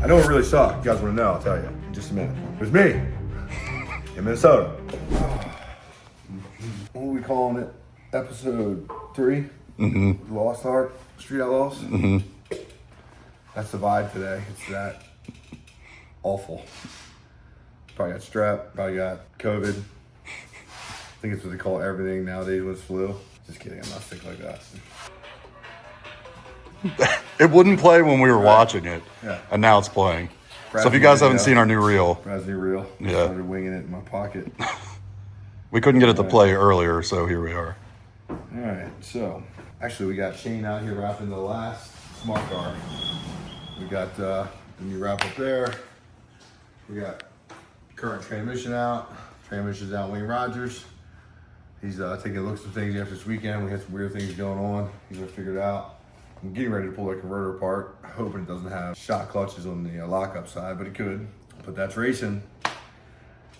I know it really sucked. You guys want to know? I'll tell you in just a minute. It was me in Minnesota. What are we calling it? Episode 3? Mm-hmm. Lost Art, Street Outlaws. Mm-hmm. That's the vibe today. It's that awful. Probably got strep, probably got COVID. I think it's what they call everything nowadays when it's flu. Just kidding, I'm not sick like that. It wouldn't play when we were watching it, Yeah. and now it's playing. Brad's So if you guys new haven't video. seen our new reel, Brad's new reel. Yeah. Started winging it in my pocket. we couldn't get it to play earlier, so here we are. All right, so actually we got Shane out here wrapping the last smart car. We got the new wrap up there. We got current transmission out. Transmission's out Wayne Rogers. He's taking a look at some things after this weekend. We had some weird things going on. He's gonna figure it out. I'm getting ready to pull that converter apart, hoping it doesn't have shot clutches on the lockup side, but it could. But that's racing.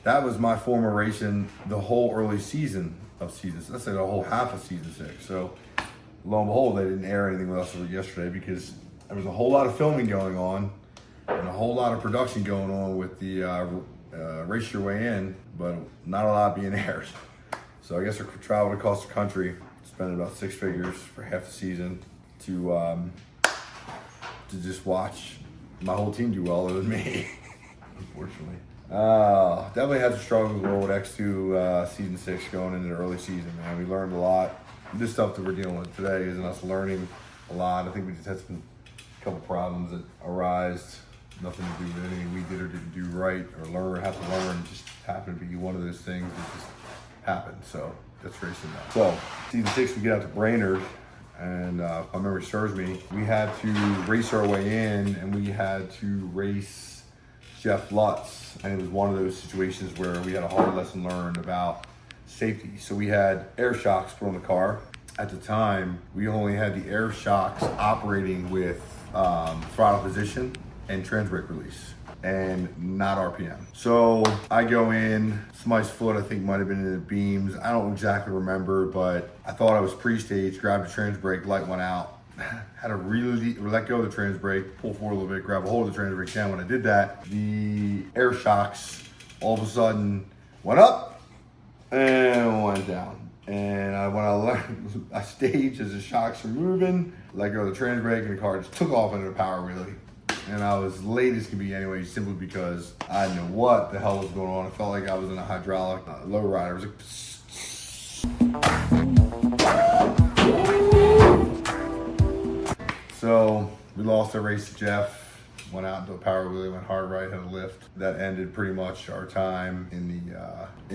That was my former racing the whole early season of season. Let's say the whole half of season 6. So lo and behold, they didn't air anything with us yesterday because there was a whole lot of filming going on and a whole lot of production going on with the Race Your Way In, but not a lot being aired. So I guess I traveled across the country, spending about 6 figures for half the season to just watch my whole team do well other than me, unfortunately. Definitely had to struggle with World X2 season 6 going into the early season, man. We learned a lot. This stuff that we're dealing with today isn't us learning a lot. I think we just had a couple problems that arised. Nothing to do with anything we did or didn't do right or learn, have to learn. Just happened to be one of those things that just happened. So that's racing now. So season 6, we get out to Brainerd. And if my memory serves me, we had to race our way in and we had to race Jeff Lutz. And it was one of those situations where we had a hard lesson learned about safety. So we had air shocks put on the car. At the time, we only had the air shocks operating with throttle position and trans brake release and not RPM. So I go in, somebody's foot I think might have been in the beams. I don't exactly remember, but I thought I was pre-staged, grabbed the trans brake, light went out. Had to really let go of the trans brake, pull forward a little bit, grab a hold of the trans brake down. When I did that, the air shocks all of a sudden went up and went down. And when I staged as the shocks were moving, let go of the trans brake and the car just took off into the power wheelie. And I was late as could be anyway, simply because I didn't know what the hell was going on. I felt like I was in a hydraulic lowrider. It was like, so we lost our race to Jeff, went out into a power wheelie, went hard right, had a lift. That ended pretty much our time in the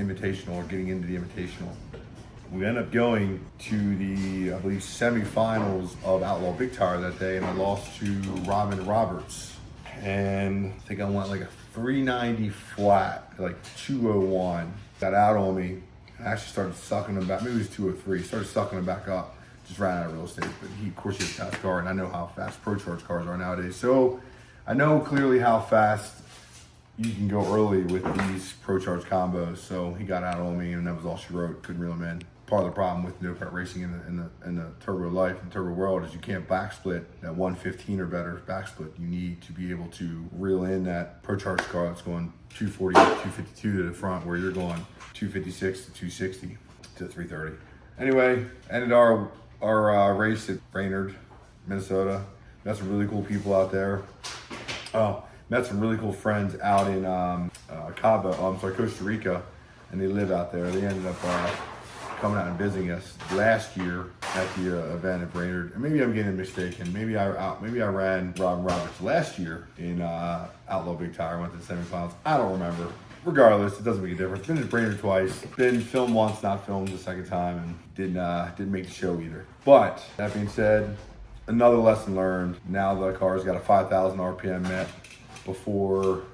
invitational, or getting into the invitational. We ended up going to the, I believe, semifinals of Outlaw Big Tire that day, and I lost to Robin Roberts. And I think I went like a 390 flat, like 201. Got out on me. I actually started sucking him back. Maybe it was 203. Started sucking him back up. Just ran out of real estate. But he, of course, he has a fast car, and I know how fast Pro Charge cars are nowadays. So I know clearly how fast you can go early with these Pro Charge combos. So he got out on me, and that was all she wrote. Couldn't reel him in. Part of the problem with no-cut racing in the turbo life and turbo world is you can't backsplit that 115 or better backsplit. You need to be able to reel in that Pro Charge car that's going 240, 252 to the front, where you're going 256 to 260 to 330. Anyway, ended our race at Brainerd, Minnesota. Met some really cool people out there. Met some really cool friends out in Costa Rica, and they live out there. They ended up coming out and visiting us last year at the event at Brainerd. And maybe I'm getting mistaken. Maybe I ran Robin Roberts last year in Outlaw Big Tire, went to the semifinals. I don't remember. Regardless, it doesn't make a difference. Been to Brainerd twice. Been filmed once, not filmed the second time, and didn't make the show either. But that being said, another lesson learned. Now the car's got a 5,000 RPM met before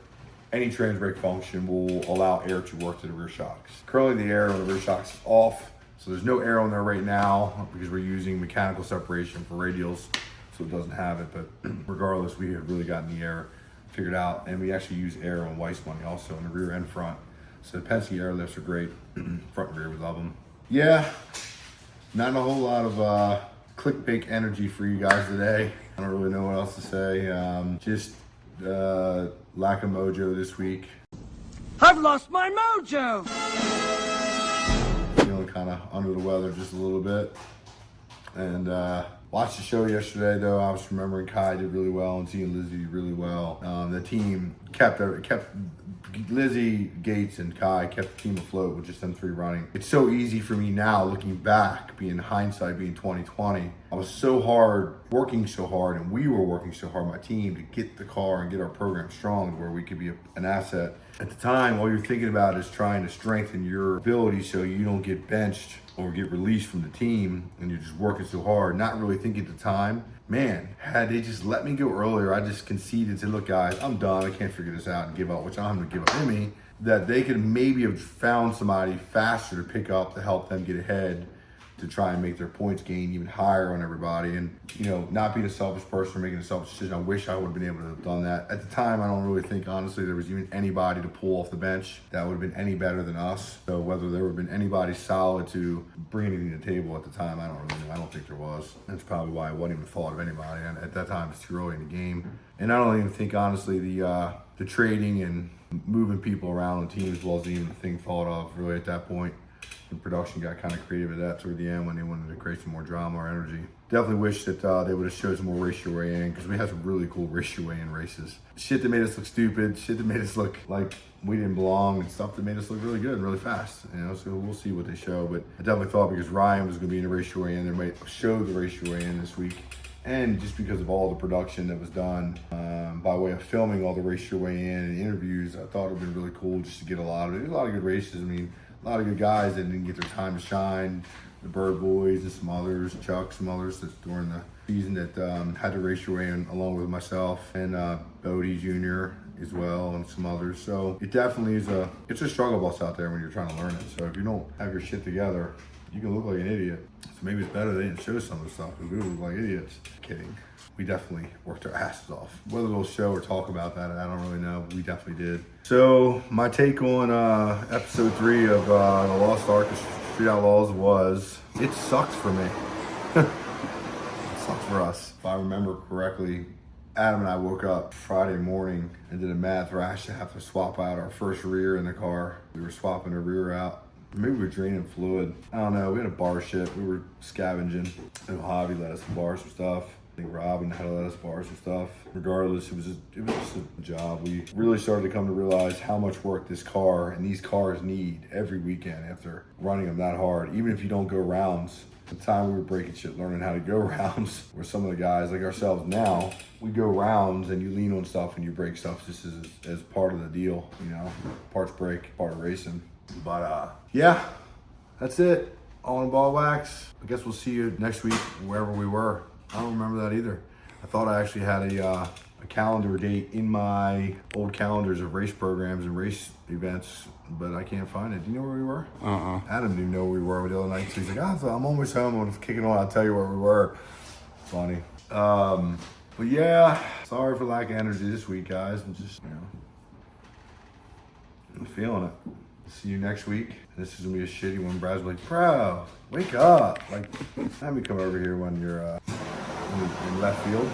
any trans brake function will allow air to work to the rear shocks. Currently the air on the rear shocks is off, so there's no air on there right now because we're using mechanical separation for radials, so it doesn't have it. But regardless, we have really gotten the air figured out, and we actually use air on Weiss money also in the rear and front. So the Penske air lifts are great. Front and rear, we love them. Yeah, not a whole lot of clickbait energy for you guys today. I don't really know what else to say. Just lack of mojo this week. I've lost my mojo! Feeling kind of under the weather just a little bit. And watched the show yesterday, though. I was remembering Kai did really well and seeing Lizzie did really well. The team kept Lizzie, Gates, and Kai kept the team afloat with just them three running. It's so easy for me now, looking back, being hindsight, being 2020. I was so hard, working so hard, and we were working so hard, my team, to get the car and get our program strong to where we could be an asset. At the time, all you're thinking about is trying to strengthen your ability so you don't get benched or get released from the team, and you're just working so hard, not really thinking at the time, man, had they just let me go earlier, I just conceded and said, look guys, I'm done, I can't figure this out and give up, which I'm gonna give up Emmy, that they could maybe have found somebody faster to pick up to help them get ahead, to try and make their points gain even higher on everybody. And, you know, not being a selfish person or making a selfish decision, I wish I would have been able to have done that. At the time, I don't really think, honestly, there was even anybody to pull off the bench that would have been any better than us. So whether there would have been anybody solid to bring anything to the table at the time, I don't really know. I don't think there was. That's probably why I wasn't even thought of anybody. And at that time, it's too early in the game. And I don't even think, honestly, the trading and moving people around on teams wasn't even a thing thought of really at that point. The production got kind of creative at that toward the end when they wanted to create some more drama or energy. Definitely wish that they would have showed some more ratio weigh-in, because we had some really cool ratio weigh-in races. Shit that made us look stupid, shit that made us look like we didn't belong, and stuff that made us look really good and really fast. You know, so we'll see what they show. But I definitely thought because Ryan was going to be in a ratio weigh-in, they might show the ratio weigh-in this week. And just because of all the production that was done by way of filming all the ratio weigh-in and interviews, I thought it would have been really cool just to get a lot of it. There's a lot of good races. I mean, a lot of good guys that didn't get their time to shine. The Bird Boys and some others, Chuck, some others that during the season that had the ratio weigh-in along with myself, and Bodie Jr. as well, and some others. So it definitely is it's a struggle bus out there when you're trying to learn it. So if you don't have your shit together, you can look like an idiot. So maybe it's better they didn't show some of the stuff, because we would look like idiots. Kidding. We definitely worked our asses off. Whether they'll show or talk about that, I don't really know. We definitely did. So my take on episode 3 of The Lost Ark of Street Outlaws was, it sucked for me. It sucked for us. If I remember correctly, Adam and I woke up Friday morning and did a mad thrash to have to swap out our first rear in the car. We were swapping the rear out. Maybe we were draining fluid. I don't know. We had a bar shit. We were scavenging. And Javi let us bar some stuff. I think Robin had to let us borrow some stuff. Regardless, it was just a job. We really started to come to realize how much work this car and these cars need every weekend after running them that hard. Even if you don't go rounds, at the time we were breaking shit, learning how to go rounds, where some of the guys like ourselves now, we go rounds and you lean on stuff and you break stuff just as part of the deal, you know, parts break, part of racing. But yeah, that's it. All in ball wax. I guess we'll see you next week, wherever we were. I don't remember that either. I thought I actually had a calendar date in my old calendars of race programs and race events, but I can't find it. Do you know where we were? Adam didn't know where we were the other night, so he's like, I'm almost home. I'm kicking on. I'll tell you where we were. Funny. But yeah, sorry for lack of energy this week, guys. I'm just, you know, I'm feeling it. See you next week. This is gonna be a shitty one. Brad's like, bro, wake up. Like, have me come over here when you're in left field.